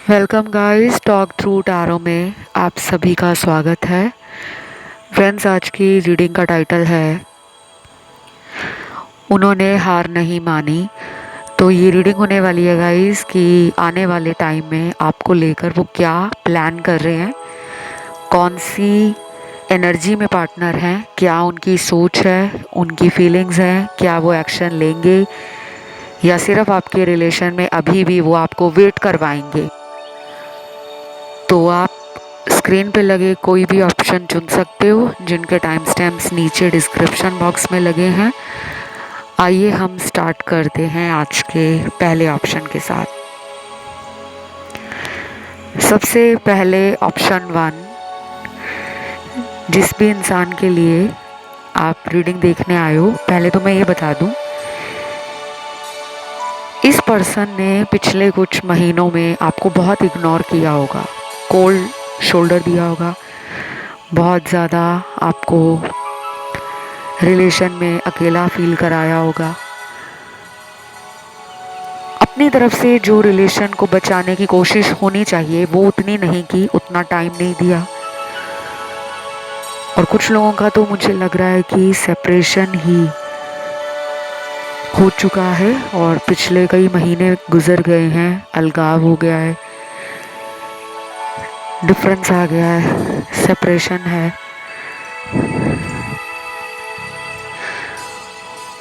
Welcome guys, talk through tarot में आप सभी का स्वागत है। फ्रेंड्स, आज की रीडिंग का टाइटल है उन्होंने हार नहीं मानी। तो ये रीडिंग होने वाली है गाइस कि आने वाले टाइम में आपको लेकर वो क्या प्लान कर रहे हैं, कौन सी एनर्जी में पार्टनर हैं, क्या उनकी सोच है, उनकी फीलिंग्स हैं, क्या वो एक्शन लेंगे या सिर्फ आपके रिलेशन में अभी भी वो आपको वेट करवाएंगे। तो आप स्क्रीन पे लगे कोई भी ऑप्शन चुन सकते हो, जिनके टाइम स्टैम्प्स नीचे डिस्क्रिप्शन बॉक्स में लगे हैं। आइए हम स्टार्ट करते हैं आज के पहले ऑप्शन के साथ। सबसे पहले ऑप्शन 1, जिस भी इंसान के लिए आप रीडिंग देखने आए हो, पहले तो मैं ये बता दूं, इस पर्सन ने पिछले कुछ महीनों में आपको बहुत इग्नोर किया होगा, कोल्ड शोल्डर दिया होगा, बहुत ज़्यादा आपको रिलेशन में अकेला फील कराया होगा। अपनी तरफ से जो रिलेशन को बचाने की कोशिश होनी चाहिए वो उतनी नहीं की, उतना टाइम नहीं दिया। और कुछ लोगों का तो मुझे लग रहा है कि सेपरेशन ही हो चुका है और पिछले कई महीने गुजर गए हैं, अलगाव हो गया है, डिफरेंस आ गया है, सेपरेशन है।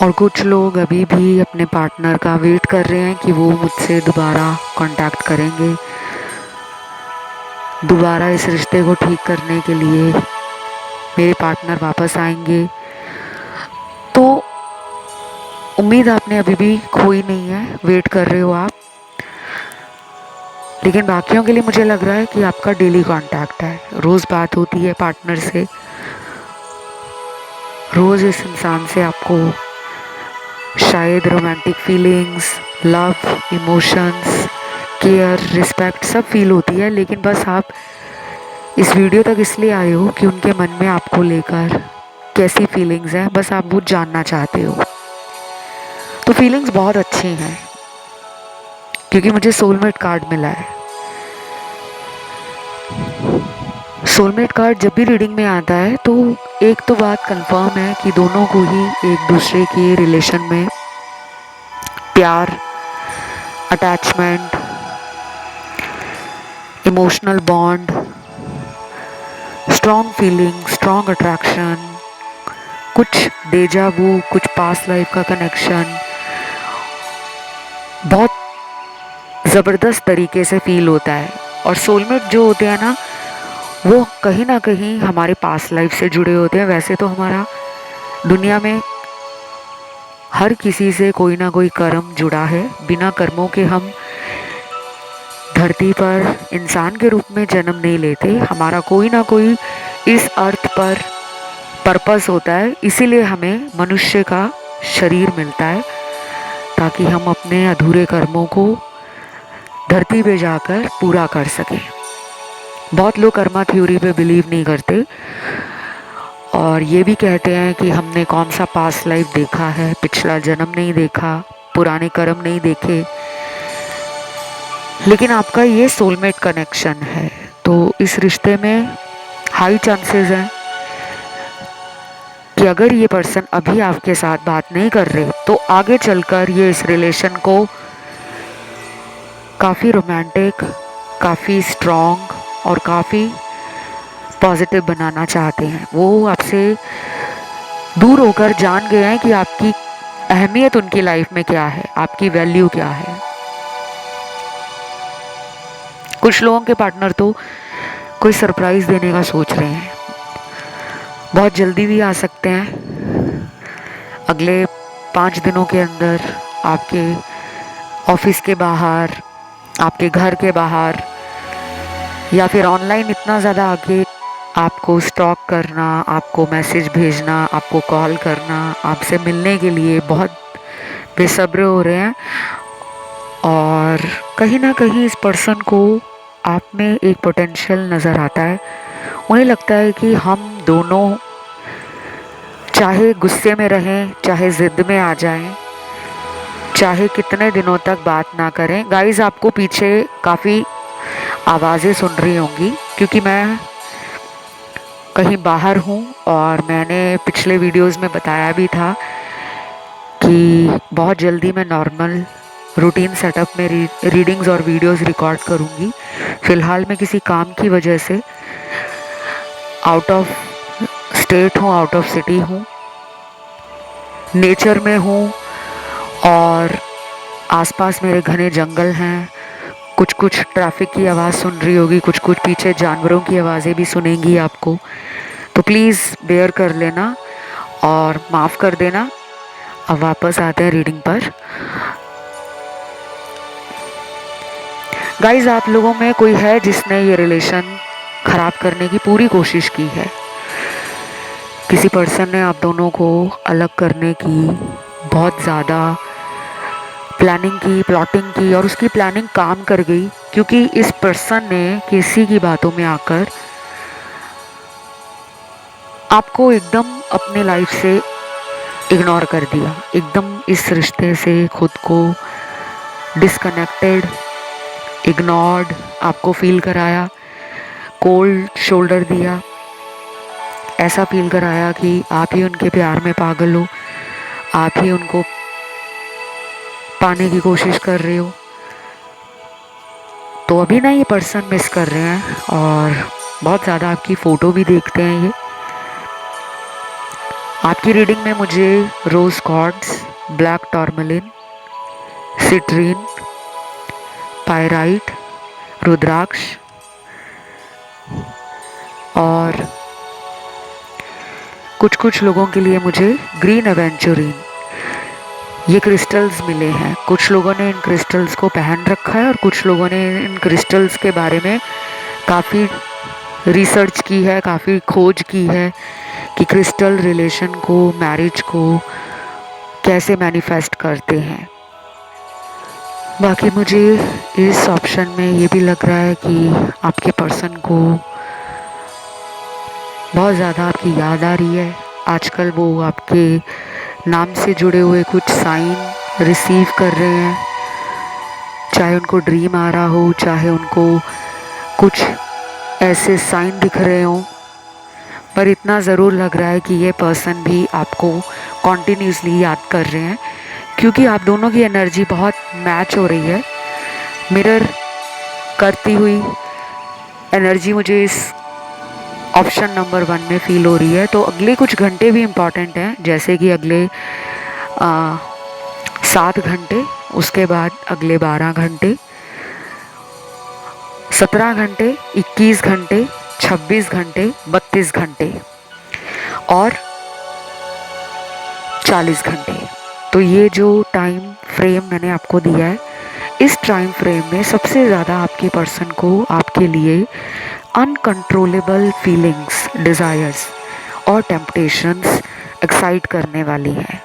और कुछ लोग अभी भी अपने पार्टनर का वेट कर रहे हैं कि वो मुझसे दोबारा कांटेक्ट करेंगे, दोबारा इस रिश्ते को ठीक करने के लिए मेरे पार्टनर वापस आएंगे। तो उम्मीद आपने अभी भी खोई नहीं है, वेट कर रहे हो आप। लेकिन बाकियों के लिए मुझे लग रहा है कि आपका डेली कांटेक्ट है, रोज़ बात होती है पार्टनर से, रोज़ इस इंसान से आपको शायद romantic feelings, love, emotions, care, respect सब फील होती है। लेकिन बस आप इस वीडियो तक इसलिए आए हो कि उनके मन में आपको लेकर कैसी फीलिंग्स हैं, बस आप वो जानना चाहते हो। तो फीलिंग्स बहुत अच्छी हैं क्योंकि मुझे सोलमेट कार्ड मिला है। सोलमेट कार्ड जब भी रीडिंग में आता है तो एक तो बात कंफर्म है कि दोनों को ही एक दूसरे के रिलेशन में प्यार, attachment, emotional bond, strong feeling, strong attraction, कुछ डेजा वू, कुछ पास्ट लाइफ का कनेक्शन बहुत ज़बरदस्त तरीके से फील होता है। और सोलमेट जो होते हैं ना, वो कहीं ना कहीं हमारे पास्ट लाइफ से जुड़े होते हैं। वैसे तो हमारा दुनिया में हर किसी से कोई ना कोई कर्म जुड़ा है, बिना कर्मों के हम धरती पर इंसान के रूप में जन्म नहीं लेते। हमारा कोई ना कोई इस अर्थ पर पर्पस होता है, इसीलिए हमें मनुष्य का शरीर मिलता है ताकि हम अपने अधूरे कर्मों को धरती पे जाकर पूरा कर सकें। बहुत लोग कर्मा थ्योरी पे बिलीव नहीं करते और ये भी कहते हैं कि हमने कौन सा पास्ट लाइफ देखा है, पिछला जन्म नहीं देखा, पुराने कर्म नहीं देखे। लेकिन आपका ये सोलमेट कनेक्शन है, तो इस रिश्ते में हाई चांसेस हैं कि अगर ये पर्सन अभी आपके साथ बात नहीं कर रहे तो आगे चलकर ये इस रिलेशन को काफ़ी रोमांटिक, काफ़ी स्ट्रॉन्ग और काफ़ी पॉजिटिव बनाना चाहते हैं। वो आपसे दूर होकर जान गए हैं कि आपकी अहमियत उनकी लाइफ में क्या है, आपकी वैल्यू क्या है। कुछ लोगों के पार्टनर तो कोई सरप्राइज देने का सोच रहे हैं, बहुत जल्दी भी आ सकते हैं। अगले 5 दिनों के अंदर आपके ऑफिस के बाहर, आपके घर के बाहर, या फिर ऑनलाइन इतना ज़्यादा आगे आपको स्टॉक करना, आपको मैसेज भेजना, आपको कॉल करना, आपसे मिलने के लिए बहुत बेसब्र हो रहे हैं। और कहीं ना कहीं इस पर्सन को आप में एक पोटेंशियल नज़र आता है। उन्हें लगता है कि हम दोनों चाहे गुस्से में रहें, चाहे ज़िद में आ जाएं, चाहे कितने दिनों तक बात ना करें। गाइस, आपको पीछे काफ़ी आवाज़ें सुन रही होंगी, क्योंकि मैं कहीं बाहर हूँ और मैंने पिछले वीडियोस में बताया भी था कि बहुत जल्दी मैं नॉर्मल रूटीन सेटअप में रीडिंग्स और वीडियोस रिकॉर्ड करूँगी। फ़िलहाल मैं किसी काम की वजह से आउट ऑफ स्टेट हूँ, आउट ऑफ सिटी हूँ, नेचर में हूँ और आसपास मेरे घने जंगल हैं। कुछ कुछ ट्रैफिक की आवाज़ सुन रही होगी, कुछ कुछ पीछे जानवरों की आवाज़ें भी सुनेंगी आपको, तो प्लीज़ बेयर कर लेना और माफ़ कर देना। अब वापस आते हैं रीडिंग पर। गाइज, आप लोगों में कोई है जिसने ये रिलेशन ख़राब करने की पूरी कोशिश की है? किसी पर्सन ने आप दोनों को अलग करने की बहुत ज़्यादा प्लानिंग की, प्लॉटिंग की, और उसकी प्लानिंग काम कर गई, क्योंकि इस पर्सन ने किसी की बातों में आकर आपको एकदम अपने लाइफ से इग्नोर कर दिया, एकदम इस रिश्ते से खुद को डिस्कनेक्टेड, इग्नोर्ड आपको फील कराया, कोल्ड शोल्डर दिया, ऐसा फील कराया कि आप ही उनके प्यार में पागल हो, आप ही उनको पाने की कोशिश कर रहे हो। तो अभी ना ये पर्सन मिस कर रहे हैं और बहुत ज़्यादा आपकी फ़ोटो भी देखते हैं ये। आपकी रीडिंग में मुझे rose quartz, black tourmaline, citrine, pyrite, rudraksha और कुछ कुछ लोगों के लिए मुझे ग्रीन एवेंचुरीन, ये क्रिस्टल्स मिले हैं। कुछ लोगों ने इन क्रिस्टल्स को पहन रखा है और कुछ लोगों ने इन क्रिस्टल्स के बारे में काफ़ी रिसर्च की है, काफ़ी खोज की है कि क्रिस्टल रिलेशन को, मैरिज को कैसे मैनिफेस्ट करते हैं। बाकी मुझे इस ऑप्शन में ये भी लग रहा है कि आपके पर्सन को बहुत ज़्यादा आपकी याद आ रही है। आजकल वो आपके नाम से जुड़े हुए कुछ साइन रिसीव कर रहे हैं, चाहे उनको ड्रीम आ रहा हो, चाहे उनको कुछ ऐसे साइन दिख रहे हों, पर इतना ज़रूर लग रहा है कि ये पर्सन भी आपको कॉन्टिन्यूसली याद कर रहे हैं, क्योंकि आप दोनों की एनर्जी बहुत मैच हो रही है। मिरर करती हुई एनर्जी मुझे इस ऑप्शन नंबर 1 में फील हो रही है। तो अगले कुछ घंटे भी इम्पॉर्टेंट हैं, जैसे कि अगले 7 घंटे, उसके बाद अगले 12 घंटे, 17 घंटे, 21 घंटे, 26 घंटे, 32 घंटे और 40 घंटे। तो ये जो टाइम फ्रेम मैंने आपको दिया है, इस टाइम फ्रेम में सबसे ज़्यादा आपके पर्सन को आपके लिए अनकंट्रोलेबल फीलिंग्स, डिज़ायर्स और टेम्पटेशंस एक्साइट करने वाली है।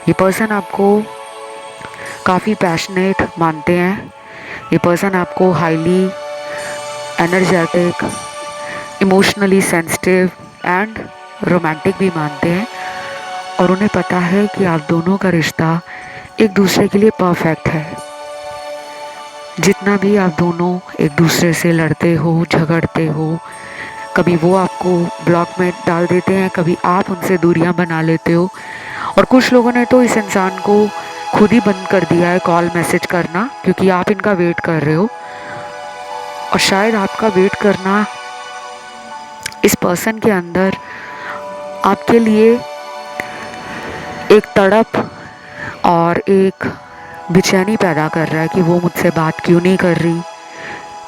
ये पर्सन आपको काफ़ी पैशनेट मानते हैं। ये पर्सन आपको highly energetic, emotionally sensitive and romantic भी मानते हैं, और उन्हें पता है कि आप दोनों का रिश्ता एक दूसरे के लिए परफेक्ट है। जितना भी आप दोनों एक दूसरे से लड़ते हो, झगड़ते हो, कभी वो आपको ब्लॉक में डाल देते हैं, कभी आप उनसे दूरियां बना लेते हो, और कुछ लोगों ने तो इस इंसान को खुद ही बंद कर दिया है कॉल मैसेज करना, क्योंकि आप इनका वेट कर रहे हो। और शायद आपका वेट करना इस पर्सन के अंदर आपके लिए एक तड़प और एक बेचैनी पैदा कर रहा है कि वो मुझसे बात क्यों नहीं कर रही,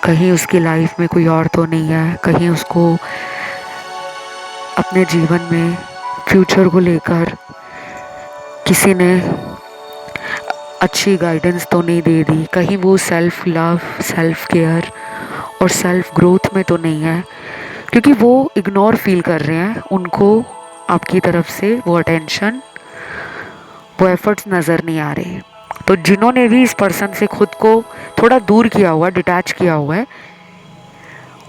कहीं उसकी लाइफ में कोई और तो नहीं है, कहीं उसको अपने जीवन में फ्यूचर को लेकर किसी ने अच्छी गाइडेंस तो नहीं दे दी, कहीं वो सेल्फ लव, सेल्फ केयर और सेल्फ ग्रोथ में तो नहीं है, क्योंकि वो इग्नोर फील कर रहे हैं। उनको आपकी तरफ से वो अटेंशन, वो एफर्ट्स नज़र नहीं आ रहे। तो जिन्होंने भी इस पर्सन से खुद को थोड़ा दूर किया हुआ, डिटैच किया हुआ है,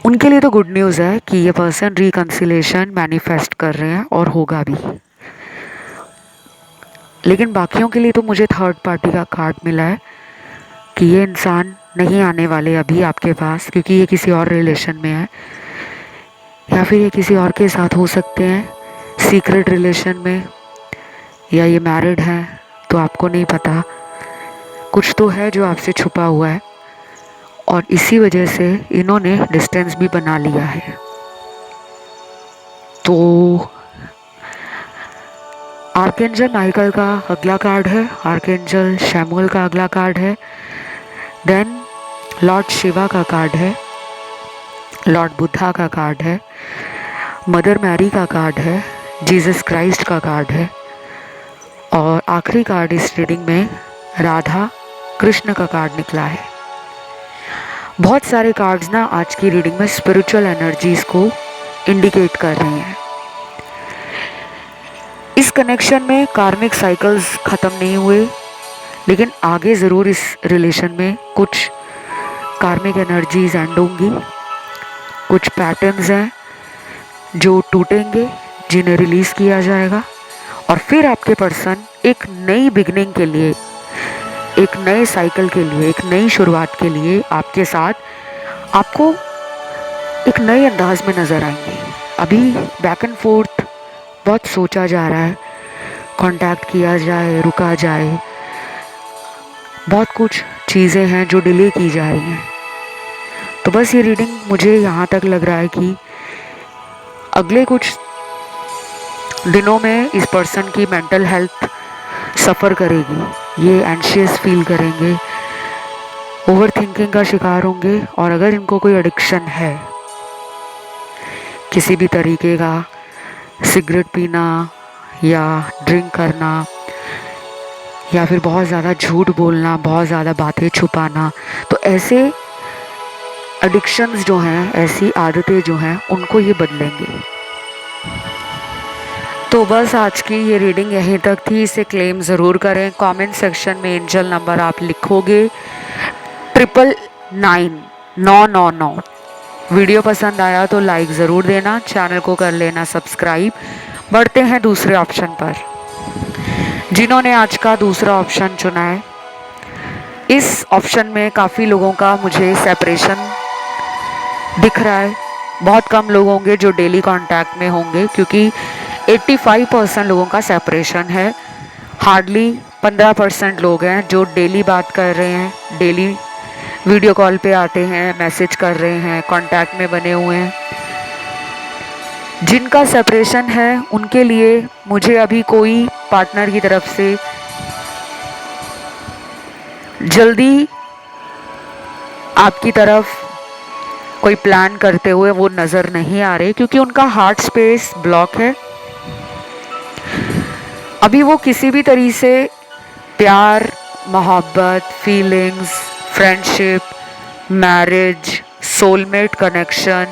उनके लिए तो गुड न्यूज़ है कि ये पर्सन रिकंसिलेशन मैनिफेस्ट कर रहे हैं और होगा भी। लेकिन बाकियों के लिए तो मुझे थर्ड पार्टी का कार्ड मिला है कि ये इंसान नहीं आने वाले अभी आपके पास, क्योंकि ये किसी और रिलेशन में है, या फिर ये किसी और के साथ हो सकते हैं सीक्रेट रिलेशन में, या ये मैरिड है तो आपको नहीं पता। कुछ तो है जो आपसे छुपा हुआ है और इसी वजह से इन्होंने डिस्टेंस भी बना लिया है। तो आर्कएंजल माइकल का अगला कार्ड है, आर्कएंजल शैमुअल का अगला कार्ड है, देन लॉर्ड शिवा का कार्ड है, लॉर्ड बुद्धा का कार्ड है, मदर मैरी का कार्ड है, जीसस क्राइस्ट का कार्ड है, और आखिरी कार्ड इस रीडिंग में राधा कृष्ण का कार्ड निकला है। बहुत सारे कार्ड्स ना आज की रीडिंग में स्पिरिचुअल एनर्जीज को इंडिकेट कर रहे हैं। इस कनेक्शन में कार्मिक साइकिल्स ख़त्म नहीं हुए, लेकिन आगे ज़रूर इस रिलेशन में कुछ कार्मिक एनर्जीज एंड होंगी, कुछ पैटर्न्स हैं जो टूटेंगे, जिन्हें रिलीज़ किया जाएगा, और फिर आपके पर्सन एक नई बिगनिंग के लिए, एक नए साइकिल के लिए, एक नई शुरुआत के लिए आपके साथ आपको एक नए अंदाज में नज़र आएंगे। अभी बैक एंड फोर्थ बहुत सोचा जा रहा है, कांटेक्ट किया जाए, रुका जाए, बहुत कुछ चीज़ें हैं जो डिले की जा रही हैं। तो बस ये रीडिंग मुझे यहाँ तक लग रहा है कि अगले कुछ दिनों में इस पर्सन की मेंटल हेल्थ सफ़र करेगी, ये एंशियस फील करेंगे, ओवर थिंकिंग का शिकार होंगे, और अगर इनको कोई एडिक्शन है किसी भी तरीके का, सिगरेट पीना या ड्रिंक करना, या फिर बहुत ज़्यादा झूठ बोलना, बहुत ज़्यादा बातें छुपाना, तो ऐसे एडिक्शंस जो हैं, ऐसी आदतें जो हैं, उनको ये बदलेंगे। तो बस आज की ये रीडिंग यहीं तक थी। इसे क्लेम ज़रूर करें। कमेंट सेक्शन में एंजल नंबर आप लिखोगे 999। वीडियो पसंद आया तो लाइक ज़रूर देना, चैनल को कर लेना सब्सक्राइब। बढ़ते हैं दूसरे ऑप्शन पर। जिन्होंने आज का दूसरा ऑप्शन चुना है, इस ऑप्शन में काफ़ी लोगों का मुझे सेपरेशन दिख रहा है। बहुत कम लोग होंगे जो डेली कांटेक्ट में होंगे, क्योंकि 85% लोगों का सेपरेशन है। हार्डली 15% लोग हैं जो डेली बात कर रहे हैं, डेली वीडियो कॉल पे आते हैं, मैसेज कर रहे हैं, कांटेक्ट में बने हुए हैं। जिनका सेपरेशन है उनके लिए मुझे अभी कोई पार्टनर की तरफ से जल्दी आपकी तरफ कोई प्लान करते हुए वो नज़र नहीं आ रहे, क्योंकि उनका हार्ट स्पेस ब्लॉक है। अभी वो किसी भी तरीके से प्यार, मोहब्बत, feelings, friendship, marriage, soulmate connection,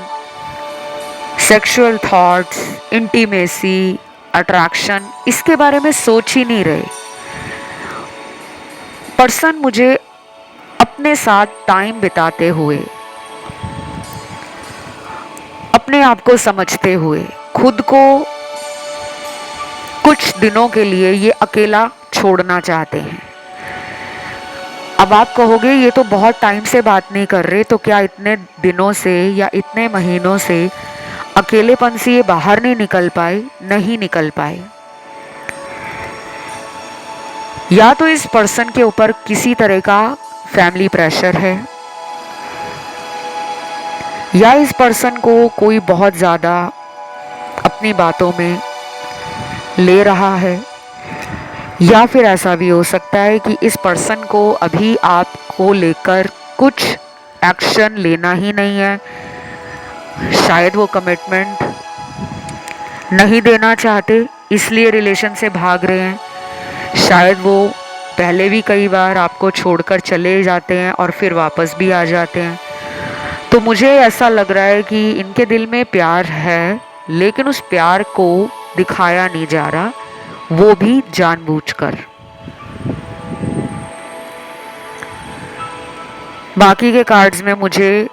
sexual thoughts, intimacy, attraction, इसके बारे में सोच ही नहीं रहे। पर्सन मुझे अपने साथ टाइम बिताते हुए, अपने आप को समझते हुए, खुद को कुछ दिनों के लिए ये अकेला छोड़ना चाहते हैं। अब आप कहोगे ये तो बहुत टाइम से बात नहीं कर रहे, तो क्या इतने दिनों से या इतने महीनों से अकेलेपन से ये बाहर नहीं निकल पाए? नहीं निकल पाए। या तो इस पर्सन के ऊपर किसी तरह का फैमिली प्रेशर है, या इस पर्सन को कोई बहुत ज़्यादा अपनी बातों में ले रहा है, या फिर ऐसा भी हो सकता है कि इस पर्सन को अभी आपको लेकर कुछ एक्शन लेना ही नहीं है। शायद वो कमिटमेंट नहीं देना चाहते, इसलिए रिलेशन से भाग रहे हैं। शायद वो पहले भी कई बार आपको छोड़कर चले जाते हैं और फिर वापस भी आ जाते हैं। तो मुझे ऐसा लग रहा है कि इनके दिल में प्यार है, लेकिन उस प्यार को दिखाया नहीं जा रहा, वो भी जानबूझकर। बाकी के कार्ड्स में मुझे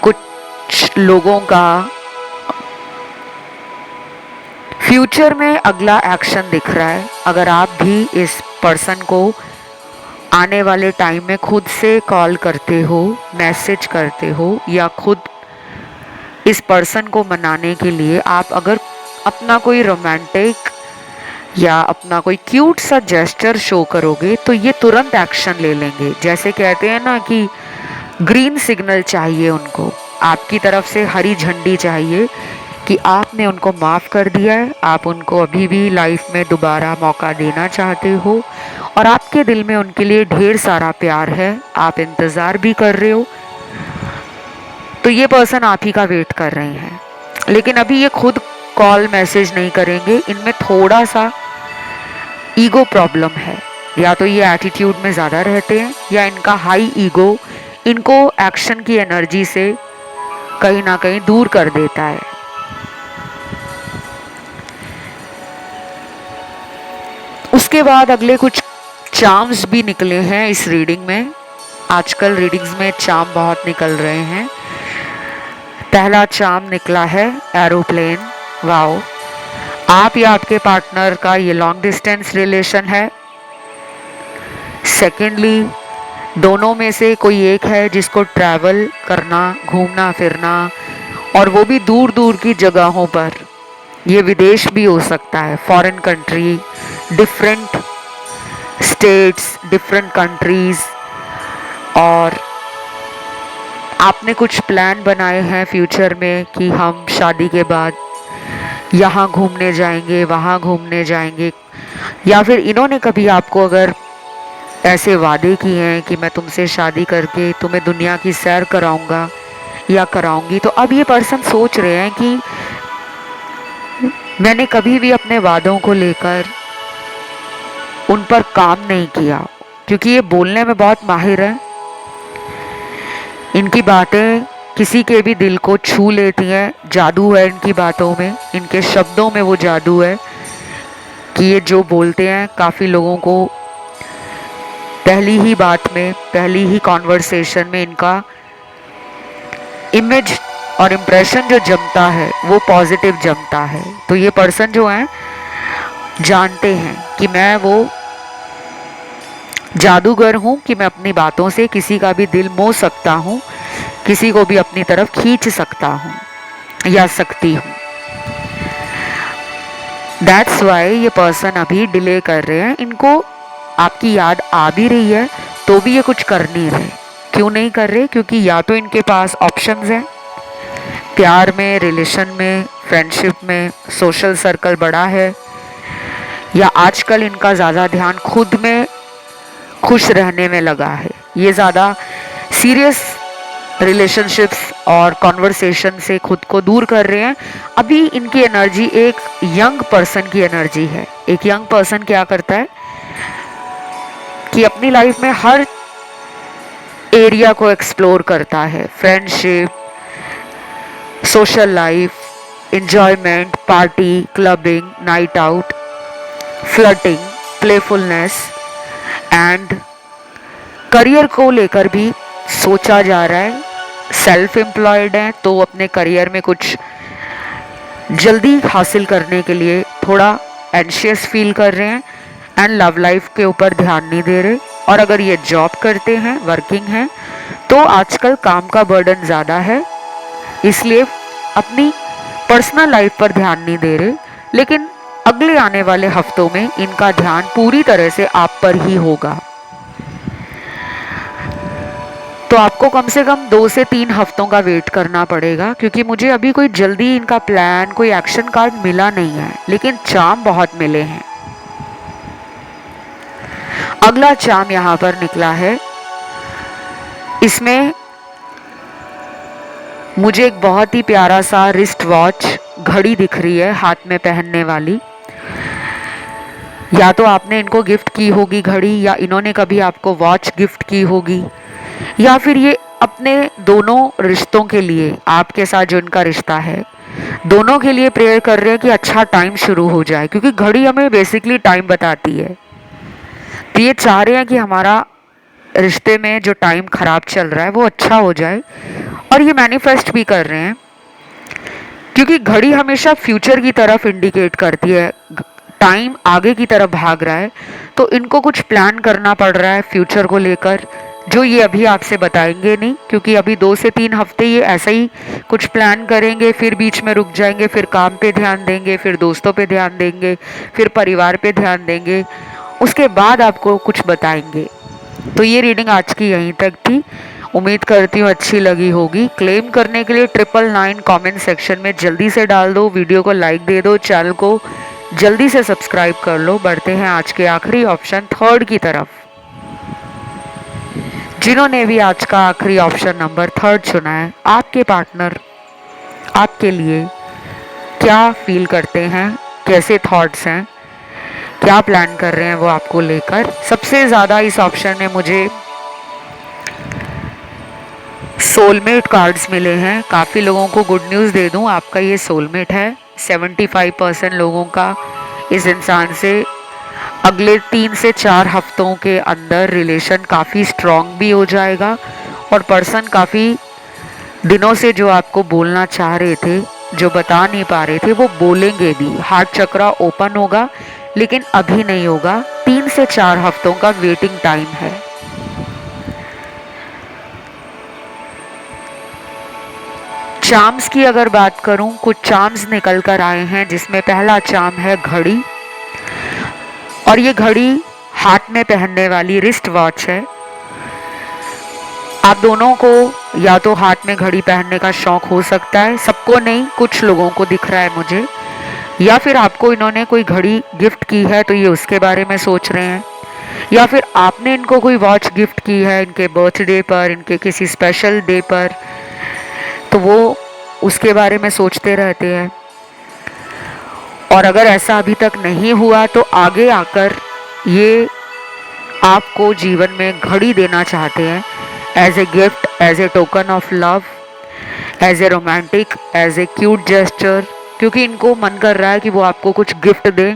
कुछ लोगों का फ्यूचर में अगला एक्शन दिख रहा है। अगर आप भी इस पर्सन को आने वाले टाइम में खुद से कॉल करते हो, मैसेज करते हो, या खुद इस पर्सन को मनाने के लिए आप अगर अपना कोई रोमांटिक या अपना कोई क्यूट सा जेस्चर शो करोगे तो ये तुरंत एक्शन ले लेंगे। जैसे कहते हैं ना कि ग्रीन सिग्नल चाहिए उनको, आपकी तरफ से हरी झंडी चाहिए कि आपने उनको माफ़ कर दिया है, आप उनको अभी भी लाइफ में दोबारा मौका देना चाहते हो और आपके दिल में उनके लिए ढेर सारा प्यार है, आप इंतज़ार भी कर रहे हो। तो ये पर्सन आप ही का वेट कर रहे हैं, लेकिन अभी ये खुद कॉल मैसेज नहीं करेंगे। इनमें थोड़ा सा ईगो प्रॉब्लम है, या तो ये एटीट्यूड में ज़्यादा रहते हैं या इनका हाई ईगो इनको एक्शन की एनर्जी से कहीं ना कहीं दूर कर देता है। उसके बाद अगले कुछ चार्म्स भी निकले हैं इस रीडिंग में। आजकल रीडिंग्स में चार्म बहुत निकल रहे हैं। पहला चार्म निकला है एरोप्लेन। वाओ, आप या आपके पार्टनर का ये लॉन्ग डिस्टेंस रिलेशन है। सेकेंडली, दोनों में से कोई एक है जिसको ट्रैवल करना, घूमना फिरना, और वो भी दूर दूर की जगहों पर, ये विदेश भी हो सकता है, foreign country, different states, different countries, और आपने कुछ प्लान बनाए हैं फ्यूचर में कि हम शादी के बाद यहाँ घूमने जाएंगे, वहाँ घूमने जाएंगे, या फिर इन्होंने कभी आपको अगर ऐसे वादे किए हैं कि मैं तुमसे शादी करके तुम्हें दुनिया की सैर कराऊंगा या कराऊंगी। तो अब ये पर्सन सोच रहे हैं कि मैंने कभी भी अपने वादों को लेकर उन पर काम नहीं किया, क्योंकि ये बोलने में बहुत माहिर है। इनकी बातें किसी के भी दिल को छू लेती हैं, जादू है इनकी बातों में, इनके शब्दों में वो जादू है कि ये जो बोलते हैं काफ़ी लोगों को पहली ही बात में, पहली ही कॉन्वर्सेशन में इनका इमेज और इम्प्रेशन जो जमता है वो पॉजिटिव जमता है। तो ये पर्सन जो है जानते हैं कि मैं वो जादूगर हूँ कि मैं अपनी बातों से किसी का भी दिल मोह सकता हूँ, किसी को भी अपनी तरफ खींच सकता हूँ या सकती हूँ। दैट्स वाई ये पर्सन अभी डिले कर रहे हैं। इनको आपकी याद आ भी रही है तो भी ये कुछ कर नहीं रहे। क्यों नहीं कर रहे? क्योंकि या तो इनके पास ऑप्शंस हैं, प्यार में, रिलेशन में, फ्रेंडशिप में, सोशल सर्कल बड़ा है, या आजकल इनका ज़्यादा ध्यान खुद में खुश रहने में लगा है। ये ज़्यादा सीरियस रिलेशनशिप्स और कॉन्वर्सेशन से खुद को दूर कर रहे हैं। अभी इनकी एनर्जी एक यंग पर्सन की एनर्जी है। एक यंग पर्सन क्या करता है कि अपनी लाइफ में हर एरिया को एक्सप्लोर करता है, friendship, social life, enjoyment, party, clubbing, night out, flirting, playfulness, and career को लेकर भी सोचा जा रहा है। सेल्फ एम्प्लॉयड है तो अपने करियर में कुछ जल्दी हासिल करने के लिए थोड़ा एंशियस फील कर रहे हैं, एंड लव लाइफ के ऊपर ध्यान नहीं दे रहे। और अगर ये जॉब करते हैं, वर्किंग हैं, तो आजकल काम का बर्डन ज़्यादा है, इसलिए अपनी पर्सनल लाइफ पर ध्यान नहीं दे रहे। लेकिन अगले आने वाले हफ्तों में इनका ध्यान पूरी तरह से आप पर ही होगा। तो आपको कम से कम 2 से 3 हफ्तों का वेट करना पड़ेगा, क्योंकि मुझे अभी कोई जल्दी इनका प्लान, कोई एक्शन कार्ड मिला नहीं है, लेकिन चार्म बहुत मिले हैं। अगला चार्म यहाँ पर निकला है। इसमें मुझे एक बहुत ही प्यारा सा रिस्ट वॉच घड़ी दिख रही है, हाथ में पहनने वाली। या तो आपने इनको गिफ्ट की होगी घड़ी, या इन्होंने कभी आपको वॉच गिफ्ट की होगी, या फिर ये अपने दोनों रिश्तों के लिए, आपके साथ जो इनका रिश्ता है, दोनों के लिए प्रेयर कर रहे हैं कि अच्छा टाइम शुरू हो जाए, क्योंकि घड़ी हमें बेसिकली टाइम बताती है। तो ये चाह रहे हैं कि हमारा रिश्ते में जो टाइम खराब चल रहा है वो अच्छा हो जाए, और ये मैनिफेस्ट भी कर रहे हैं, क्योंकि घड़ी हमेशा फ्यूचर की तरफ इंडिकेट करती है। टाइम आगे की तरफ भाग रहा है, तो इनको कुछ प्लान करना पड़ रहा है फ्यूचर को लेकर, जो ये अभी आपसे बताएंगे नहीं, क्योंकि अभी 2 से 3 हफ्ते ये ऐसा ही कुछ प्लान करेंगे, फिर बीच में रुक जाएंगे, फिर काम पे ध्यान देंगे, फिर दोस्तों पे ध्यान देंगे, फिर परिवार पे ध्यान देंगे, उसके बाद आपको कुछ बताएंगे। तो ये रीडिंग आज की यहीं तक थी। उम्मीद करती हूँ अच्छी लगी होगी। क्लेम करने के लिए 999 कमेंट सेक्शन में जल्दी से डाल दो, वीडियो को लाइक दे दो, चैनल को जल्दी से सब्सक्राइब कर लो। बढ़ते हैं आज के आखिरी ऑप्शन 3 की तरफ। जिन्होंने भी आज का आखिरी ऑप्शन नंबर 3 चुना है, आपके पार्टनर आपके लिए क्या फील करते हैं, कैसे थॉट्स हैं, क्या प्लान कर रहे हैं वो आपको लेकर। सबसे ज़्यादा इस ऑप्शन में मुझे सोलमेट कार्ड्स मिले हैं। काफ़ी लोगों को गुड न्यूज़ दे दूं, आपका ये सोलमेट है। 75% लोगों का इस इंसान से अगले 3 से 4 हफ्तों के अंदर रिलेशन काफ़ी स्ट्रॉन्ग भी हो जाएगा, और पर्सन काफ़ी दिनों से जो आपको बोलना चाह रहे थे, जो बता नहीं पा रहे थे, वो बोलेंगे भी। हार्ट चक्रा ओपन होगा, लेकिन अभी नहीं होगा। 3 से 4 हफ्तों का वेटिंग टाइम है। चार्म्स की अगर बात करूं, कुछ चार्म्स निकल कर आए हैं, जिसमें पहला चार्म है घड़ी, और ये घड़ी हाथ में पहनने वाली रिस्ट वॉच है। आप दोनों को या तो हाथ में घड़ी पहनने का शौक हो सकता है, सबको नहीं, कुछ लोगों को दिख रहा है मुझे, या फिर आपको इन्होंने कोई घड़ी गिफ्ट की है तो ये उसके बारे में सोच रहे हैं, या फिर आपने इनको कोई वॉच गिफ्ट की है इनके बर्थडे पर, इनके किसी स्पेशल डे पर, तो वो उसके बारे में सोचते रहते हैं। और अगर ऐसा अभी तक नहीं हुआ तो आगे आकर ये आपको जीवन में घड़ी देना चाहते हैं, as a gift, as a token of love, as a romantic, as a cute gesture, क्योंकि इनको मन कर रहा है कि वो आपको कुछ गिफ्ट दें।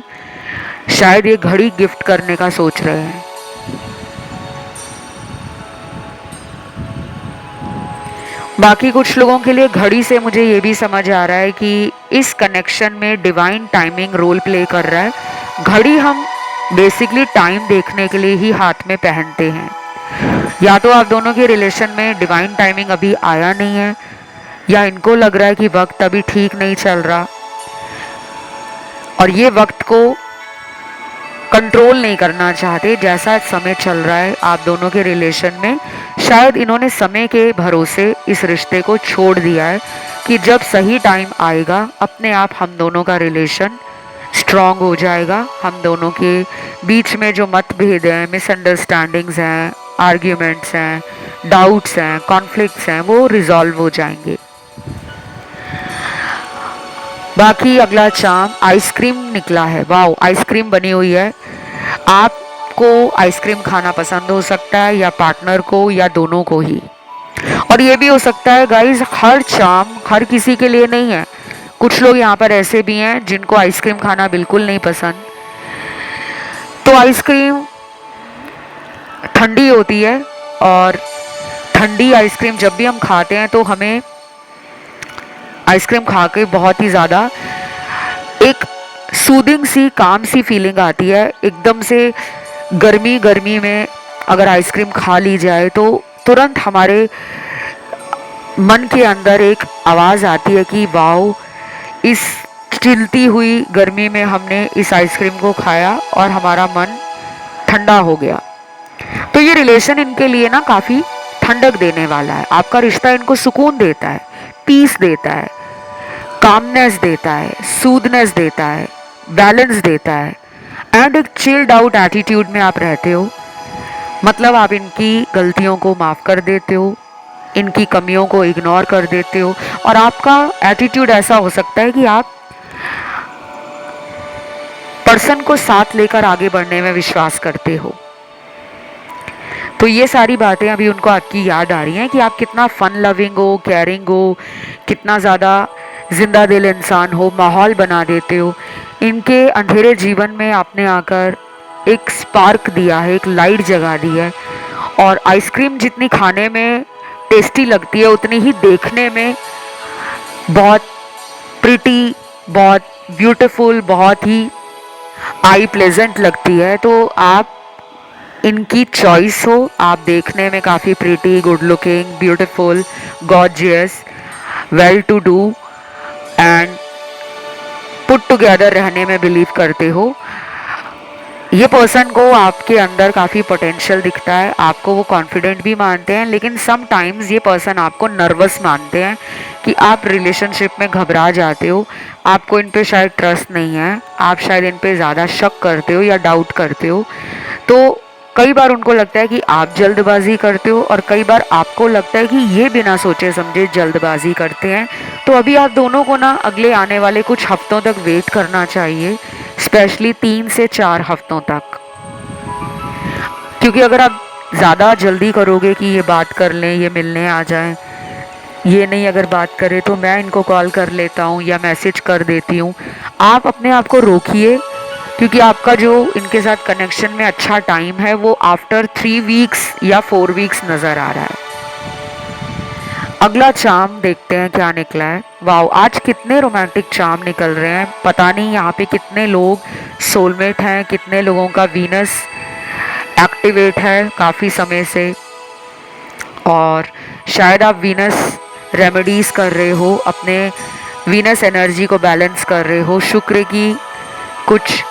शायद ये घड़ी गिफ्ट करने का सोच रहे हैं। बाकी कुछ लोगों के लिए घड़ी से मुझे ये भी समझ आ रहा है कि इस कनेक्शन में डिवाइन टाइमिंग रोल प्ले कर रहा है। घड़ी हम बेसिकली टाइम देखने के लिए ही हाथ में पहनते हैं। या तो आप दोनों के रिलेशन में डिवाइन टाइमिंग अभी आया नहीं है, या इनको लग रहा है कि वक्त अभी ठीक नहीं चल रहा, और ये वक्त को कंट्रोल नहीं करना चाहते। जैसा समय चल रहा है आप दोनों के रिलेशन में, शायद इन्होंने समय के भरोसे इस रिश्ते को छोड़ दिया है कि जब सही टाइम आएगा अपने आप हम दोनों का रिलेशन स्ट्रॉन्ग हो जाएगा। हम दोनों के बीच में जो मतभेद हैं, मिसअंडरस्टैंडिंग्स हैं, आर्ग्यूमेंट्स हैं, डाउट्स हैं, कॉन्फ्लिक्ट्स हैं, वो रिजॉल्व हो जाएंगे। बाकी अगला चार्म आइसक्रीम निकला है। वाओ, आइसक्रीम बनी हुई है। आपको आइसक्रीम खाना पसंद हो सकता है, या पार्टनर को, या दोनों को ही। और ये भी हो सकता है गाइज, हर चार्म हर किसी के लिए नहीं है। कुछ लोग यहाँ पर ऐसे भी हैं जिनको आइसक्रीम खाना बिल्कुल नहीं पसंद। तो आइसक्रीम ठंडी होती है, और ठंडी आइसक्रीम जब भी हम खाते हैं तो हमें आइसक्रीम खा के बहुत ही ज़्यादा एक सूदिंग सी, काम सी फीलिंग आती है। एकदम से गर्मी गर्मी में अगर आइसक्रीम खा ली जाए तो तुरंत हमारे मन के अंदर एक आवाज़ आती है कि वाओ, इस चिलती हुई गर्मी में हमने इस आइसक्रीम को खाया और हमारा मन ठंडा हो गया। तो ये रिलेशन इनके लिए ना काफ़ी ठंडक देने वाला है। आपका रिश्ता इनको सुकून देता है, पीस देता है, कामनेस देता है, सूदनेस देता है, बैलेंस देता है, एंड एक चिल्ड आउट एटीट्यूड में आप रहते हो। मतलब आप इनकी गलतियों को माफ़ कर देते हो, इनकी कमियों को इग्नोर कर देते हो, और आपका एटीट्यूड ऐसा हो सकता है कि आप पर्सन को साथ लेकर आगे बढ़ने में विश्वास करते हो। तो ये सारी बातें अभी उनको आपकी याद आ रही हैं कि आप कितना फन लविंग हो, केयरिंग हो, कितना ज़्यादा जिंदा दिल इंसान हो, माहौल बना देते हो। इनके अंधेरे जीवन में आपने आकर एक स्पार्क दिया है, एक लाइट जगा दी है। और आइसक्रीम जितनी खाने में टेस्टी लगती है, उतनी ही देखने में बहुत प्रिटी, बहुत ब्यूटीफुल, बहुत ही आई प्लेजेंट लगती है, तो आप इनकी चॉइस हो। आप देखने में काफ़ी pretty, good looking, beautiful, gorgeous, well to do and put together रहने में बिलीव करते हो, ये पर्सन को आपके अंदर काफ़ी पोटेंशियल दिखता है, आपको वो कॉन्फिडेंट भी मानते हैं, लेकिन सम टाइम्स ये पर्सन आपको नर्वस मानते हैं कि आप रिलेशनशिप में घबरा जाते हो, आपको इन पे शायद ट्रस्ट नहीं है, आप शायद इन पे ज़्यादा शक करते हो या डाउट करते हो। तो कई बार उनको लगता है कि आप जल्दबाजी करते हो और कई बार आपको लगता है कि ये बिना सोचे समझे जल्दबाजी करते हैं। तो अभी आप दोनों को ना अगले आने वाले कुछ हफ्तों तक वेट करना चाहिए, स्पेशली 3 से 4 हफ्तों तक, क्योंकि अगर आप ज़्यादा जल्दी करोगे कि ये बात कर लें, ये मिलने आ जाएं, ये नहीं अगर बात करें तो मैं इनको कॉल कर लेता हूँ या मैसेज कर देती हूँ, आप अपने आप को रोकिए, क्योंकि आपका जो इनके साथ कनेक्शन में अच्छा टाइम है वो आफ्टर 3 वीक्स या 4 वीक्स नज़र आ रहा है। अगला चार्म देखते हैं क्या निकला है। वाओ, आज कितने रोमांटिक चार्म निकल रहे हैं, पता नहीं यहाँ पे कितने लोग सोलमेट हैं, कितने लोगों का वीनस एक्टिवेट है काफ़ी समय से, और शायद आप वीनस रेमेडीज़ कर रहे हो, अपने वीनस एनर्जी को बैलेंस कर रहे हो, शुक्र की कुछ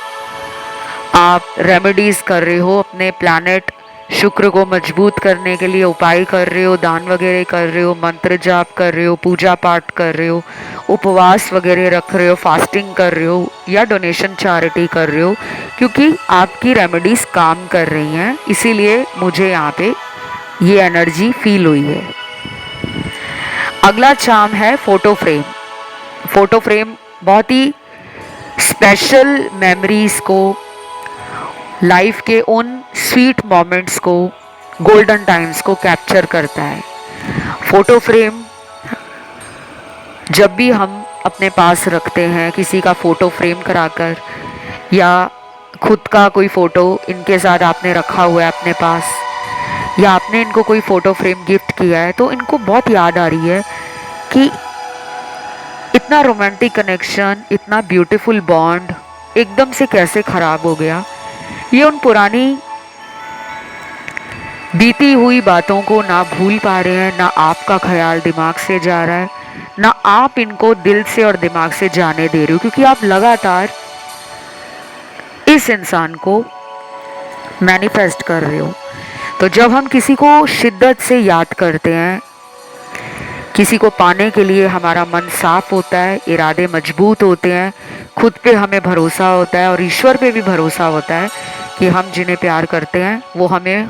आप रेमेडीज़ कर रहे हो, अपने प्लैनेट शुक्र को मजबूत करने के लिए उपाय कर रहे हो, दान वगैरह कर रहे हो, मंत्र जाप कर रहे हो, पूजा पाठ कर रहे हो, उपवास वगैरह रख रहे हो, फास्टिंग कर रहे हो या डोनेशन चैरिटी कर रहे हो, क्योंकि आपकी रेमेडीज़ काम कर रही हैं, इसीलिए मुझे यहाँ पे ये एनर्जी फील हुई है। अगला चार्म है फोटो फ्रेम। फोटो फ्रेम बहुत ही स्पेशल मेमोरीज को, लाइफ के उन स्वीट मोमेंट्स को, गोल्डन टाइम्स को कैप्चर करता है। फोटो फ्रेम जब भी हम अपने पास रखते हैं, किसी का फ़ोटो फ्रेम कराकर या खुद का कोई फ़ोटो इनके साथ आपने रखा हुआ है अपने पास, या आपने इनको कोई फ़ोटो फ्रेम गिफ्ट किया है, तो इनको बहुत याद आ रही है कि इतना रोमांटिक कनेक्शन, इतना ब्यूटीफुल बॉन्ड एकदम से कैसे ख़राब हो गया। ये उन पुरानी बीती हुई बातों को ना भूल पा रहे हैं, ना आपका ख्याल दिमाग से जा रहा है, ना आप इनको दिल से और दिमाग से जाने दे रहे हो, क्योंकि आप लगातार इस इंसान को मैनिफेस्ट कर रहे हो। तो जब हम किसी को शिद्दत से याद करते हैं, किसी को पाने के लिए हमारा मन साफ होता है, इरादे मजबूत होते हैं, खुद पे हमें भरोसा होता है और ईश्वर पे भी भरोसा होता है कि हम जिन्हें प्यार करते हैं वो हमें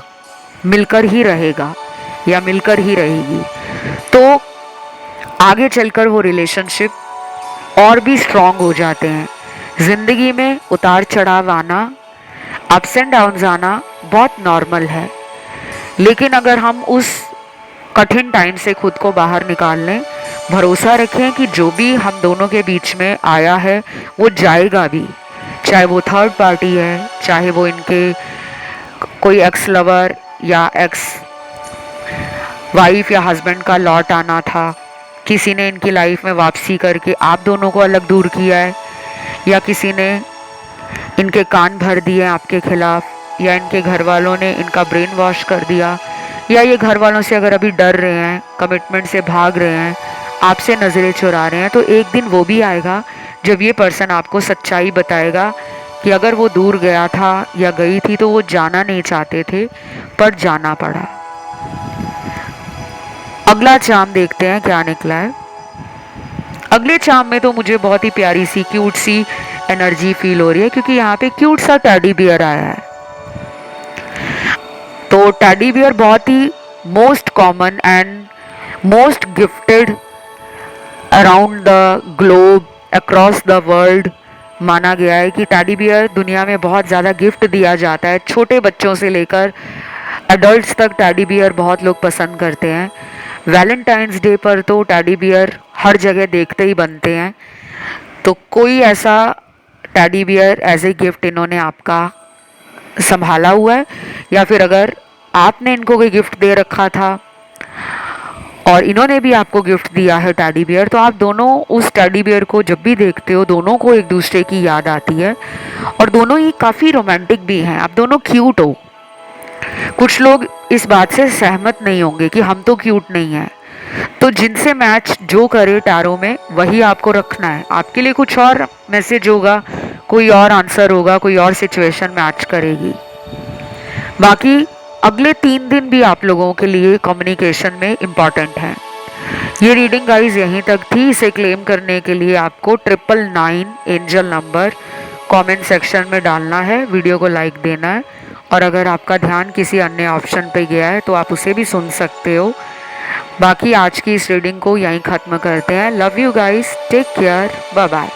मिलकर ही रहेगा या मिलकर ही रहेगी, तो आगे चलकर वो रिलेशनशिप और भी स्ट्रांग हो जाते हैं। ज़िंदगी में उतार चढ़ाव आना, अप्स एंड डाउन्स आना बहुत नॉर्मल है, लेकिन अगर हम उस कठिन टाइम से खुद को बाहर निकाल लें, भरोसा रखें कि जो भी हम दोनों के बीच में आया है वो जाएगा भी, चाहे वो थर्ड पार्टी है, चाहे वो इनके कोई एक्स लवर या एक्स वाइफ या हस्बैंड का लौट आना था, किसी ने इनकी लाइफ में वापसी करके आप दोनों को अलग दूर किया है, या किसी ने इनके कान भर दिए आपके खिलाफ, या इनके घर वालों ने इनका ब्रेन वॉश कर दिया, या ये घर वालों से अगर अभी डर रहे हैं, कमिटमेंट से भाग रहे हैं, आपसे नज़रें चुरा रहे हैं, तो एक दिन वो भी आएगा जब ये पर्सन आपको सच्चाई बताएगा कि अगर वो दूर गया था या गई थी तो वो जाना नहीं चाहते थे पर जाना पड़ा। अगला चार्म देखते हैं क्या निकला है। अगले चार्म में तो मुझे बहुत ही प्यारी सी क्यूट सी एनर्जी फील हो रही है, क्योंकि यहाँ पे क्यूट सा टेडी बियर आया है। तो टेडी बियर बहुत ही most common and most gifted around the globe, across the world माना गया है कि टेडी बियर दुनिया में बहुत ज़्यादा गिफ्ट दिया जाता है, छोटे बच्चों से लेकर एडल्ट्स तक टेडी बियर बहुत लोग पसंद करते हैं। वैलेंटाइंस डे पर तो टेडी बियर हर जगह देखते ही बनते हैं, तो कोई ऐसा teddy bear as a gift इन्होंने आपका संभाला हुआ है, या फिर अगर आपने इनको कोई गिफ्ट दे रखा था और इन्होंने भी आपको गिफ्ट दिया है टेडी बियर, तो आप दोनों उस टेडी बियर को जब भी देखते हो दोनों को एक दूसरे की याद आती है और दोनों ही काफ़ी रोमांटिक भी हैं, आप दोनों क्यूट हो। कुछ लोग इस बात से सहमत नहीं होंगे कि हम तो क्यूट नहीं हैं, तो जिनसे मैच जो करे टैरो में वही आपको रखना है। आपके लिए कुछ और मैसेज होगा, कोई और आंसर होगा, कोई और सिचुएशन मैच करेगी। बाकी अगले 3 दिन भी आप लोगों के लिए कम्युनिकेशन में इम्पॉर्टेंट है। ये रीडिंग गाइज यहीं तक थी। इसे क्लेम करने के लिए आपको 999 एंजल नंबर कमेंट सेक्शन में डालना है, वीडियो को लाइक देना है, और अगर आपका ध्यान किसी अन्य ऑप्शन पे गया है तो आप उसे भी सुन सकते हो। बाकी आज की इस रीडिंग को यहीं ख़त्म करते हैं। Love you guys, take care, bye bye.